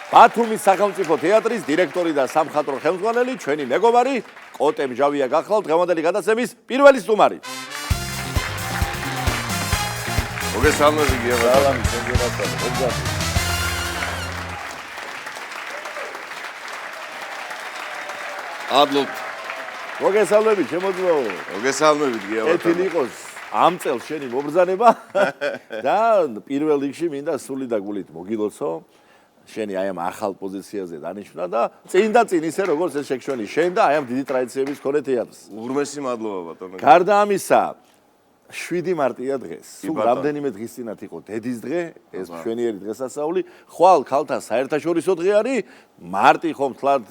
ბათუმის სახელმწიფო თეატრის დირექტორი და სამხატვრო ხელმძღვანელი ჩვენი მეგობარი კოტე მჟავია გახლავთ დღევანდელი გადაცემის პირველი სტუმარი. მოგესალმებით გიორგი. სალამი, მოგესალმებით. ადლობ. მოგესალმებით, შემოძღვეო. მოგესალმებით გიორგი. ეთილი იყოს ამ წელს შენი მობრძანება და პირველ რიგში მინდა სული და გულით მოგილოცო. შენი აი ამ ახალ პოზიციაზე დანიშნა და წინ ისე როგორც ეს შეგშვენი შენ და აი ამ დიდი ტრადიციების მქონე თეატრს. უღრმესი მადლობა ბატონო. გარდა ამისა 7 მარტია დღეს. სულ რამდენიმე დღის წინათ იყო დედის დღე, ეს მშვენიერი დღესასწაული. ხვალ ქალთა საერთაშორისო დღე არის. მარტი ხომ თლად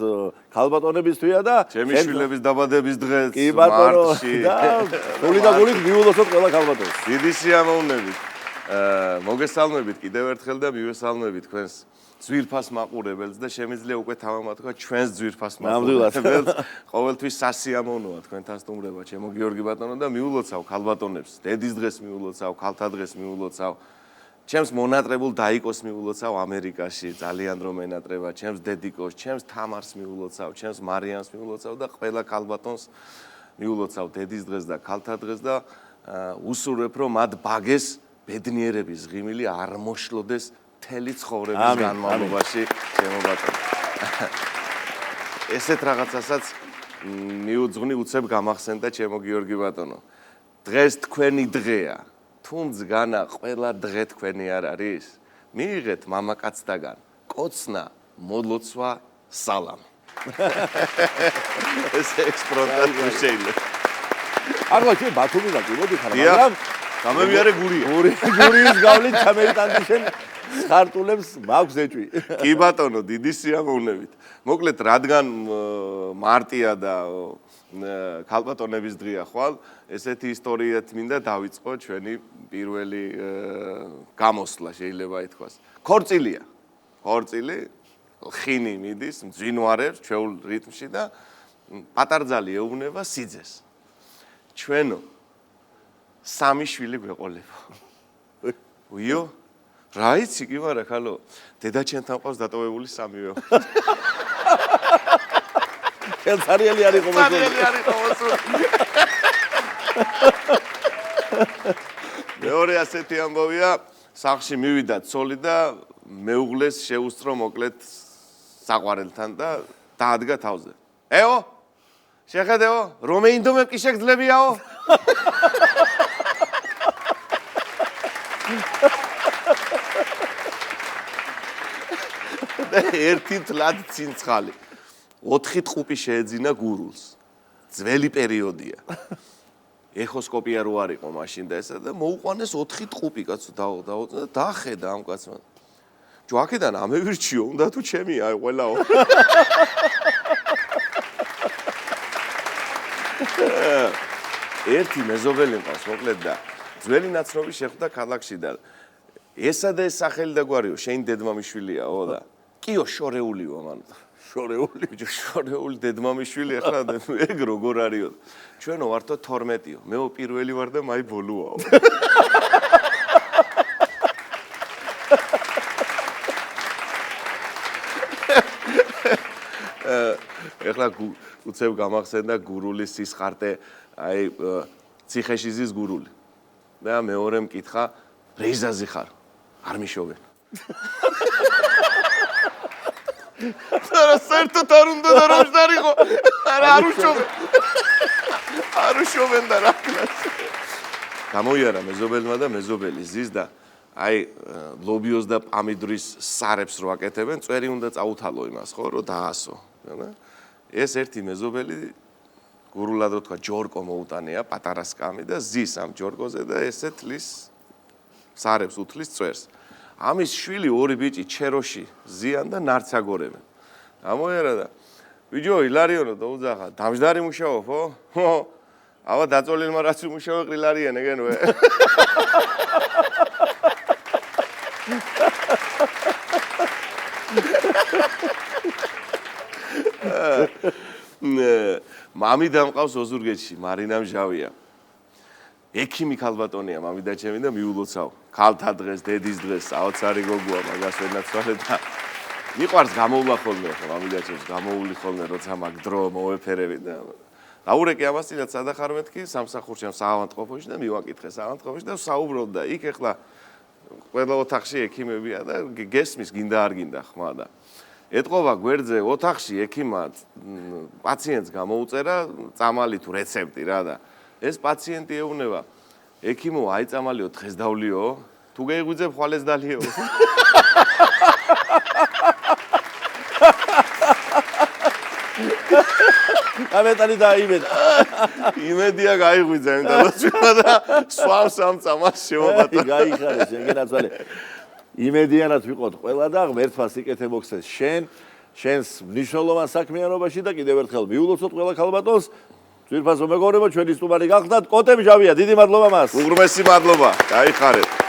ქალბატონებისთვია და ჩემი შვილების დაბადების დღეც მარტში. და სული და გულით მიულოცოთ ყველა ქალბატონს. დიდი სიამოვნებით. მოგესალმებით კიდევ ერთხელ და მივესალმებით თქვენს ძვირფას მაყურებელს და შემიძლია უკვე თავამად თქვა ჩვენს ძვირფას მაყურებელს. ყოველთვის სასიამოვნოა თქვენთან სტუმრება, ჩემო გიორგი ბატონო და მიულოცავ ქალბატონებს. დედის დღეს მიულოცავ, ქალთა დღეს მიულოცავ. ჩემს მონატრებულ დაიკოს მიულოცავ ამერიკაში, ძალიან დრო მენატრება, ჩემს დედიკოს, ჩემს თამარს მიულოცავ, ჩემს მარიანს მიულოცავ და ყველა ქალბატონს მიულოცავ დედის დღეს და ქალთა დღეს და უსურვებ რომ მათ ბაგეს ბედნიერების ღიმილი არ მოშლოდეს მთელი ცხოვრების განმავლობაში, ჩემო ბატონო. ესეთ რაღაცასაც მიუძღვნი უცებ გამახსენდა ჩემო გიორგი ბატონო. დღეს თქვენი დღეა. თუმცა განა ყველა დღე თქვენი არ არის. მიიღეთ მამაკაცთაგან კოცნა, მოლოცვა, სალამი. ეს ექსპრომტად შეიძლება. ახლა ჩვენ ბათუმიდან გიმოდი ხარ, მაგრამ გამემიარე გურია. გურიის გავლით ჩამეიტანდი შენ ხარტულებს მაქვს ეჭვი. კი ბატონო, დიდი სიამოვნებით. მოკლედ, რადგან მარტია და ქალბატონების დღეა ხვალ, ესეთი ისტორიით მინდა დავიწყო ჩვენი პირველი გამოსვლა, შეიძლება ითქვას. ქორწილია. ქორწილი, ხინი მიდის, მძვინვარებს ჩვეულ რიტმში და პატარძალი ეუბნება სიძეს. ჩვენო 3 შვილი გვეყოლება. უიო? რა იცი კი მარა ხალო? დედაჩენთან ყავს დატოვებული 3-ვე. ხელსარიელი არის ყოველთვის. სარიელი არის ყოველთვის. მეორე ასეთი ამბავია, სახლში მივიდა ცოლი და მეუღლეს შეუსწრო მოკლედ საყვარელთან და დაადგა თავზე. ეო? შეხედეო? რომეინდომებ კი შეგძლებიაო? ერთი თლად ცინცხალი 4 ტყუპი შეეძინა გურულს. ძველი პერიოდია. ეხოსკოპია რო არისო მაშინ და ესა და მოუყვანეს 4 ტყუპი კაცო და დახედა ამ კაცმა. ჯო აქედან ამევირჩიო, უნდა თუ ჩემი აი ყველაო. ერთი მეზობელი მყავს მოკლედ და ძველი ნაცნობი შეხვდა ქალაქში და ესა და ეს სახელი და გვარიო, შენ დედმამიშვილიაო და კიო შორეულიო მან. შორეული? ბიჭო, შორეული დედმამიშვილი ახლა ეგ როგორ არისო? ჩვენო ვართო 12-იო. მეო პირველი ვარ და მაი ბოლოაო. ახლა უცებ გამახსენდა გურულის სისხარტე, აი ციხეში ზის გურული. და მეორე მკითხა, რეიზაზი ხარ? არ მიშოვენ. არა საერთოდ არ უნდა და რომჟდარიყო. არა არ უშოვენ. არ უშოვენ და რა ქნას. გამოიარა მეზობელმა და მეზობელი ზის და აი ლობიოს და პამიდრის სარებს რო აკეთებენ, წვერი უნდა წაუთალო იმას, ხო, რომ დაასო. ეს ერთი მეზობელი გურულად რო თქვა ჯორკო მოუტანია, პატარა სკამი და ზის ამ ჯორკოზე და ესე თლის სარებს უთლის წვერს. ამის შვილი 2 ბიჭი ჩეროში ზიან და ნარცაგორებენ. გამოიარა და ბიჭო, ილარიონო დაუძახა, დამჯდარი მუშაობ, ხო? ხო. აბა დაწოლილმა რაც მუშაობ, ყილარიან ეგენვე. მამი დამყავს ოზურგეთში, მარინა მჟავია. ექიმი ქალბატონია მამიდა ჩემი და მიულოცავ. ქალთა დღეს, დედის დღეს, საოცარი გოგოა, მაგას ვენაცვალე და მიყვარს გამოვლა ხოლმე ხო ამიგაჩებს გამოული ხოლმე როცა მაგ დრო მოვეფერები და დაურეკე ამას წინათ სადახარ მეთქი სამსახურში ამ საავადმყოფოში და მივაკითხე საავადმყოფოში და საუბრობ და იქ ეხლა ყველა ოთახში ექიმებია და გესმის გინდა არ გინდა ხმა და ეთყობა გვერდზე ოთახში ექიმა პაციენტს გამოუწერა წამალი თუ რეცეპტი რა და ეს პაციენტი ეუბნება ექიმო აი წამალიო დღეს დავლიო თუ გეიღვიძებ ხვალეს დალიო ამეტანი დაიმედა. იმედია გაიღვიძა იმიტომ რომ და სვამ სამ წამას შემოვატა. გაიხარეს შეგენაცვალე. იმედიანად ვიყოთ ყველა და ღმერთმა სიკეთე მოგცეს შენს მნიშვნელოვან საქმიანობაში და კიდევ ერთხელ მიულოცოთ ყველა ქალბატონს. ძვირფასო მეგობრებო, ჩვენი სტუმარი გახდათ კოტე მჟავია. დიდი მადლობა მას. უღრმესი მადლობა. გაიხარეთ.